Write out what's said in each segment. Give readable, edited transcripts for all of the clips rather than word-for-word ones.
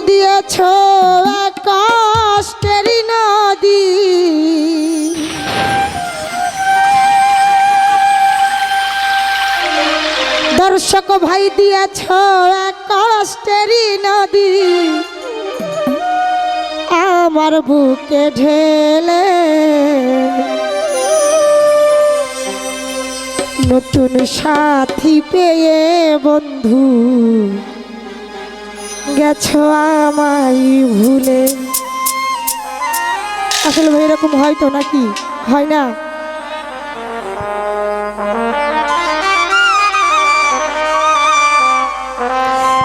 দিয়েছ এক কষ্টেরই নদী, দর্শক ভাই দিয়েছ এক কষ্টেরই নদী, আমার বুকে ঢেলে নতুন সাথী পেয়ে বন্ধু গেছো আমায় ভুলে। আসলে ভাই এরকম হয় তো নাকি হয় না?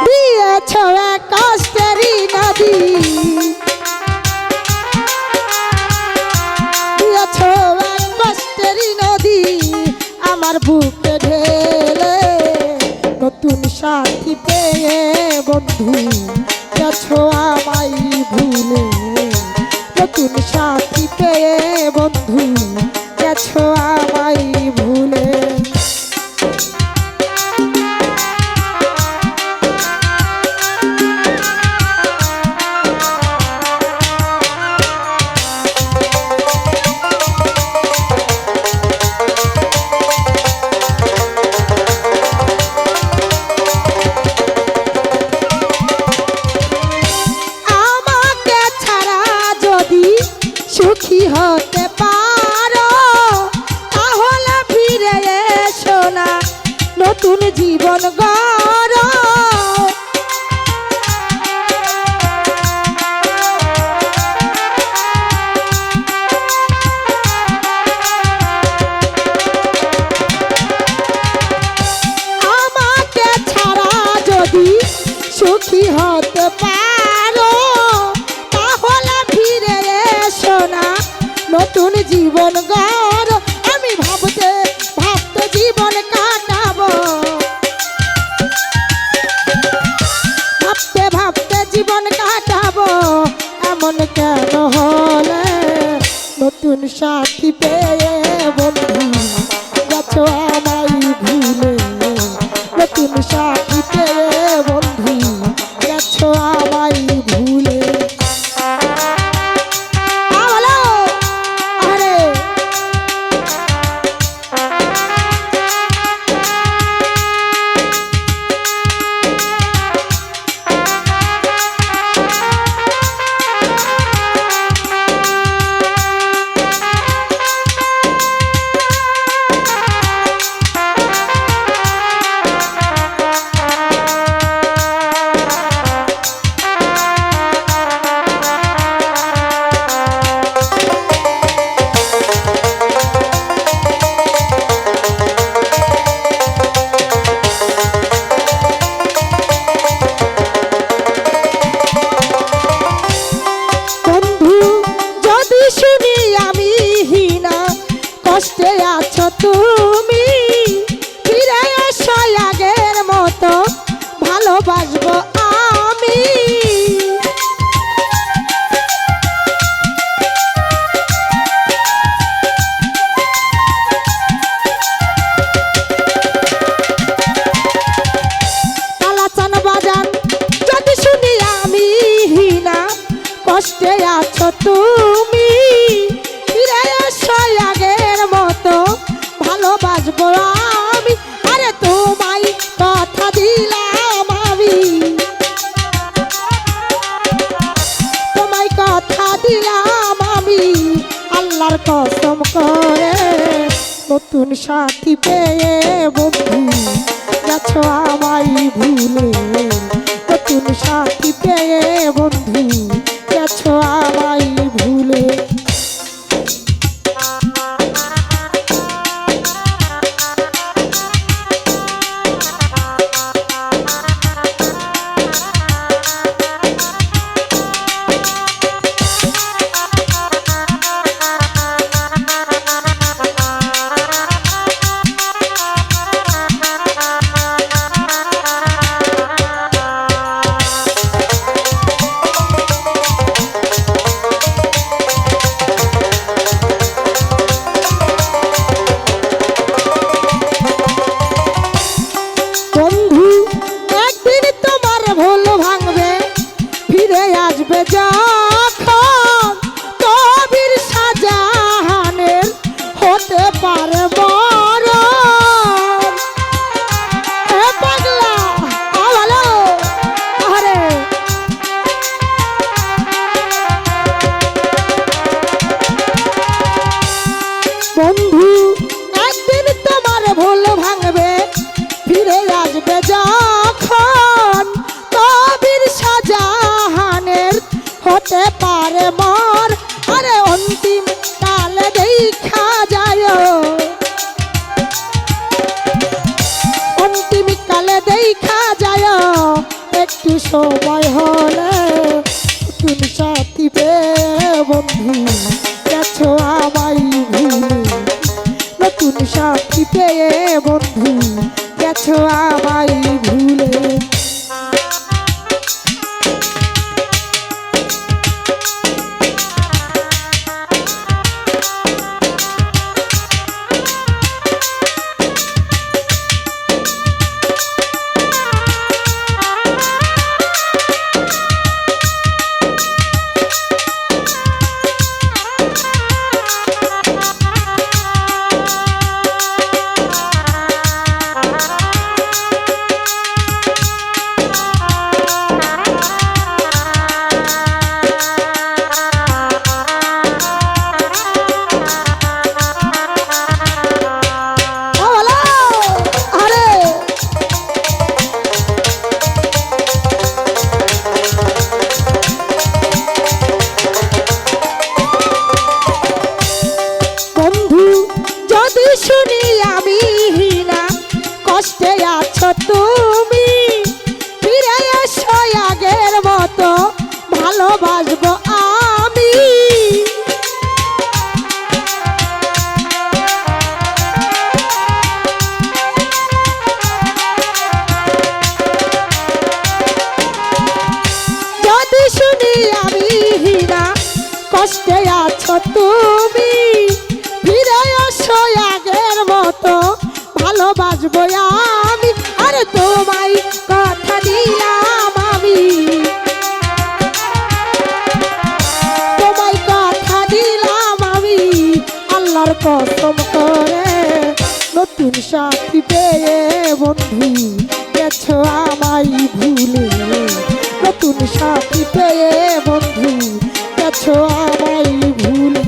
দিয়েছ এক কষ্টেরই নদী, দিয়েছ এক কষ্টেরই নদী, আমার বুকে ঢেলে নতুন সাথী পেয়ে বন্ধু গেছো আমায় ভুলে, নতুন সাথী পেয়ে বন্ধু গেছো আমায় ভুলে। সুখী হতে পারো তাহলে ফিরে এসো না, নতুন জীবন গড়ো। আমাকে ছাড়া যদি সুখী হতে পারো তাহলে ফিরে এসো না, নতুন জীবন গড়ো। আমি ভাবতে ভাবতে জীবন কাটাবো, ভাবতে ভাবতে জীবন কাটাবো, এমন কেন হলে নতুন সাথী পেয়ে বন্ধু গেছো আমায় ভুলে, নতুন সাথী পেয়ে বন্ধু গেছো আমায় ভুলে। কষ্টে আছো তুমি ফিরে এসো আগের মতো ভালোবাসবো আমি। কালাচান বাজান যদি শুনি আমি হিনা কষ্টে আছো তুমি ফিরে এসো আগের মতো ভালোবাসবো আমি। আরে তোমায় কথা দিলাম আমি, তোমায় কথা দিলাম আমি আল্লাহর কসম করে, নতুন সাথী পেয়ে বন্ধু গেছো আমায় ভুলে, নতুন সাথী পেয়ে বন্ধু গেছো আমায় ভুলে। যখন কবির শাহজাহানের হতে পারে মরণ। এ পাগলা ভালো আরে বন্ধু একদিন তোমার ভুল ভাঙবে, ফিরে আসবে যখন কবির শাহজাহানের হতে পারে মর। আরে অন্তিম কালে দেখা যায়, অন্তিম কালে দেখা যায়, একটু সময় হলে তুমি সাথী পেয়ে বন্ধু গেছো আমায় ভুলে। নতুন সাথী পেয়ে বন্ধু গেছো আমায় ভুলে। শুনি আমি হিনা কষ্টে আছো তুমি, ফিরে এসো আগের মতো ভালোবাসবো আমি। যদি শুনি আমি হিনা কষ্টে আছো তুমি, ফিরে এসো আগের মতো ভালোবাসবো আমি। আরে তোমায় কথা দিলাম আমি, তোমায় কথা দিলাম আমি আল্লাহর কসম করে। নতুন সাথী পেয়ে বন্ধু গেছো আমায় ভুলে। নতুন সাথী পেয়ে বন্ধু গেছো আমায় ভুলে।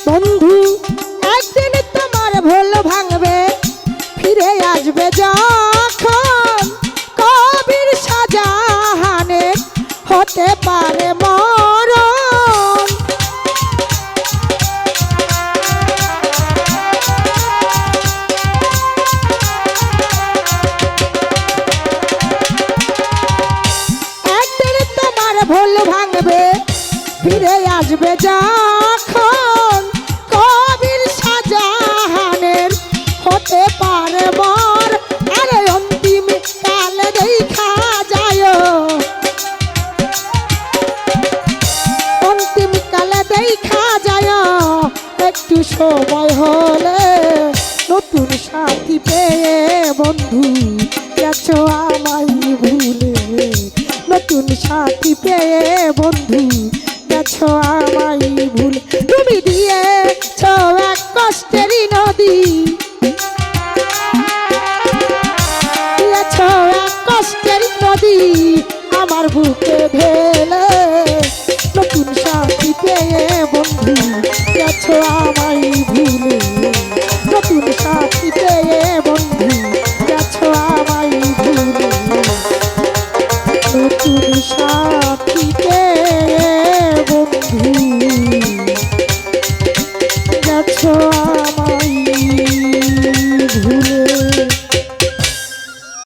বন্ধু একদিন তোমার ভুল ভাঙবে, ফিরে আসবে যখন কবির শাহজাহানের হতে পারে মরণ। একদিন তোমার ভুল ভাঙবে, ফিরে আসবে যখন কবির শাহজাহানের হতে পারে মর। আরে অন্তিম কালে দেখা যায়, অন্তিম কালে দেখা যায়, একটু সময় হলে নতুন সাথী পেয়ে বন্ধু গেছো আমায় ভুলে। নতুন সাথী পেয়ে বন্ধু গেছো আমায় ভুলে। তুমি দিয়েছো এক কষ্টেরই নদী, দিয়েছো এক কষ্টের নদী আমার বুকে।